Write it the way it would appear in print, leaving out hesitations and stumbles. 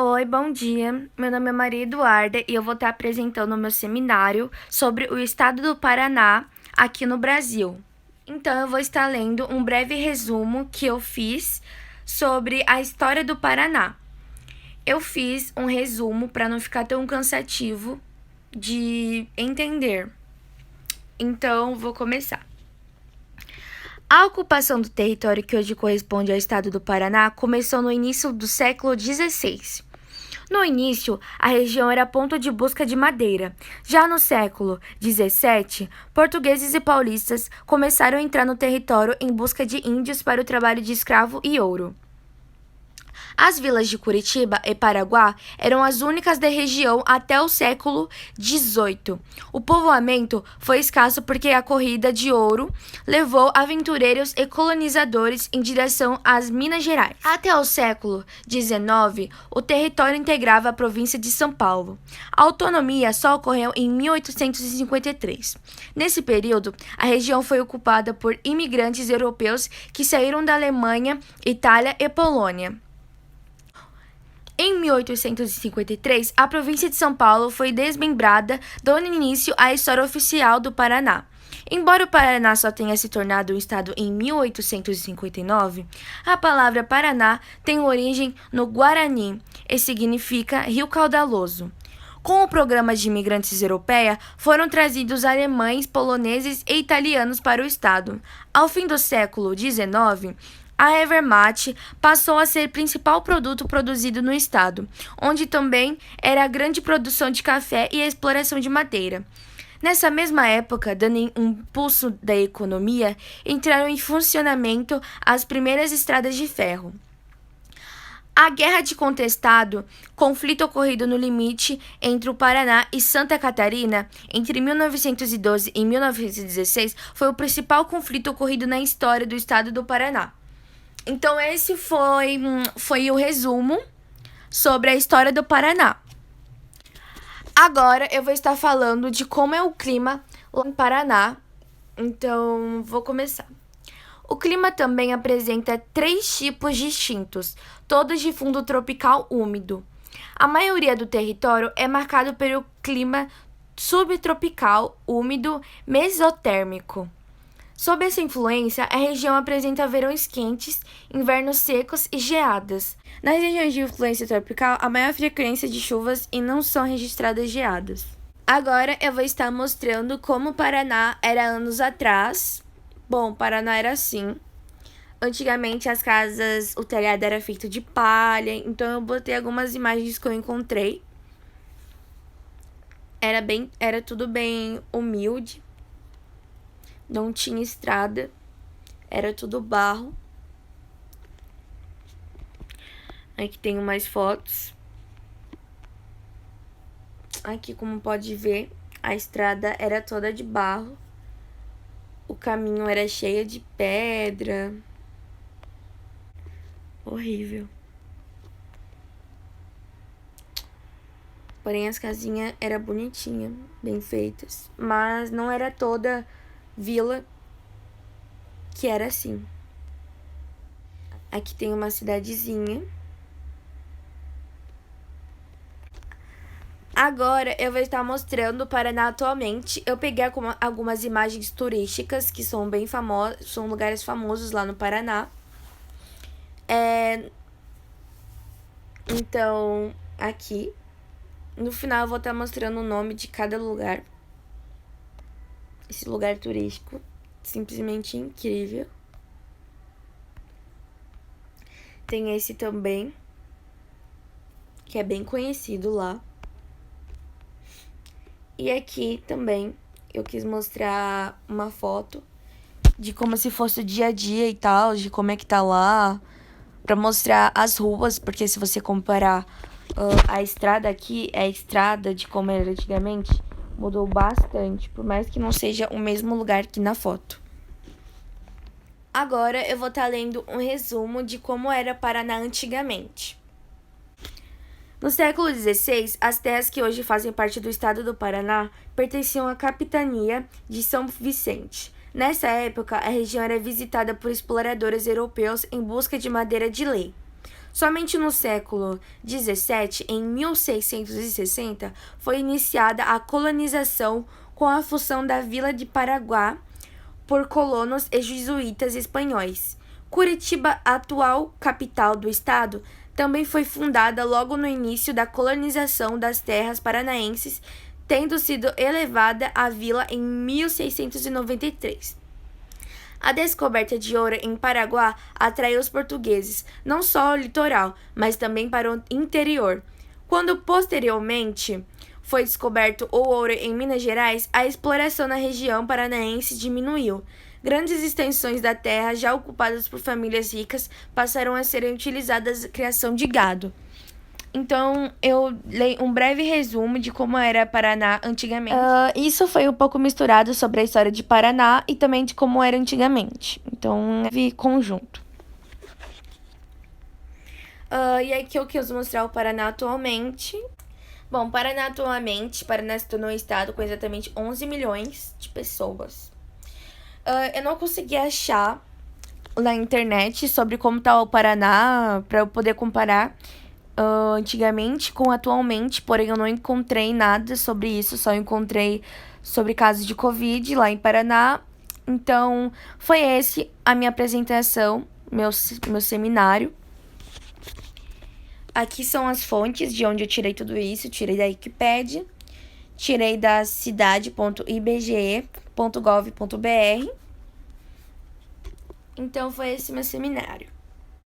Oi, bom dia. Meu nome é Maria Eduarda e eu vou estar apresentando o meu seminário sobre o estado do Paraná aqui no Brasil. Então, eu vou estar lendo um breve resumo que eu fiz sobre a história do Paraná. Eu fiz um resumo para não ficar tão cansativo de entender. Então, vou começar. A ocupação do território que hoje corresponde ao estado do Paraná começou no início do século XVI. No início, a região era ponto de busca de madeira. Já no século XVII, portugueses e paulistas começaram a entrar no território em busca de índios para o trabalho de escravo e ouro. As vilas de Curitiba e Paraguá eram as únicas da região até o século XVIII. O povoamento foi escasso porque a corrida de ouro levou aventureiros e colonizadores em direção às Minas Gerais. Até o século XIX, o território integrava a província de São Paulo. A autonomia só ocorreu em 1853. Nesse período, a região foi ocupada por imigrantes europeus que saíram da Alemanha, Itália e Polônia. Em 1853, a província de São Paulo foi desmembrada, dando início à história oficial do Paraná. Embora o Paraná só tenha se tornado um estado em 1859, a palavra Paraná tem origem no Guarani e significa rio caudaloso. Com o programa de imigrantes europeia, foram trazidos alemães, poloneses e italianos para o estado. Ao fim do século XIX, a erva mate passou a ser o principal produto produzido no estado, onde também era a grande produção de café e a exploração de madeira. Nessa mesma época, dando um impulso da economia, entraram em funcionamento as primeiras estradas de ferro. A Guerra de Contestado, conflito ocorrido no limite entre o Paraná e Santa Catarina entre 1912 e 1916, foi o principal conflito ocorrido na história do estado do Paraná. Então, esse foi o resumo sobre a história do Paraná. Agora, eu vou estar falando de como é o clima lá no Paraná. Então, vou começar. O clima também apresenta 3 tipos distintos, todos de fundo tropical úmido. A maioria do território é marcado pelo clima subtropical úmido mesotérmico. Sob essa influência, a região apresenta verões quentes, invernos secos e geadas. Nas regiões de influência tropical, há maior frequência de chuvas e não são registradas geadas. Agora eu vou estar mostrando como o Paraná era anos atrás. Bom, o Paraná era assim. Antigamente as casas, o telhado era feito de palha, então eu botei algumas imagens que eu encontrei. Era tudo bem humilde. Não tinha estrada, era tudo barro. Aqui tem mais fotos. Aqui, como pode ver, a estrada era toda de barro. O caminho era cheio de pedra. Horrível. Porém, as casinhas eram bonitinhas, bem feitas. Mas não era toda vila que era assim. Aqui tem uma cidadezinha. Agora eu vou estar mostrando o Paraná atualmente. Eu peguei algumas imagens turísticas que são bem famosas, são lugares famosos lá no Paraná. Então, aqui no final eu vou estar mostrando o nome de cada lugar. Esse lugar turístico, simplesmente incrível. Tem esse também, que é bem conhecido lá. E aqui também eu quis mostrar uma foto de como se fosse o dia a dia e tal, de como é que tá lá, pra mostrar as ruas, porque se você comparar a estrada aqui, a estrada de como era antigamente, mudou bastante, por mais que não seja o mesmo lugar que na foto. Agora eu vou estar lendo um resumo de como era Paraná antigamente. No século XVI, as terras que hoje fazem parte do estado do Paraná pertenciam à capitania de São Vicente. Nessa época, a região era visitada por exploradores europeus em busca de madeira de lei. Somente no século XVII, em 1660, foi iniciada a colonização com a fusão da vila de Paraguá por colonos e jesuítas espanhóis. Curitiba, atual capital do estado, também foi fundada logo no início da colonização das terras paranaenses, tendo sido elevada à vila em 1693. A descoberta de ouro em Paraguá atraiu os portugueses, não só ao litoral, mas também para o interior. Quando posteriormente foi descoberto o ouro em Minas Gerais, a exploração na região paranaense diminuiu. Grandes extensões da terra, já ocupadas por famílias ricas, passaram a ser utilizadas na criação de gado. Então, eu leio um breve resumo de como era Paraná antigamente. Isso foi um pouco misturado sobre a história de Paraná e também de como era antigamente. Então, vi conjunto. E aqui eu quis mostrar o Paraná atualmente. Bom, Paraná se tornou um estado com exatamente 11 milhões de pessoas. Eu não consegui achar na internet sobre como tá o Paraná para eu poder comparar antigamente com atualmente, porém eu não encontrei nada sobre isso, só encontrei sobre casos de Covid lá em Paraná. Então, foi esse a minha apresentação, meu seminário. Aqui são as fontes de onde eu tirei tudo isso. Tirei da Wikipédia, tirei da cidade.ibge.gov.br. Então, foi esse meu seminário.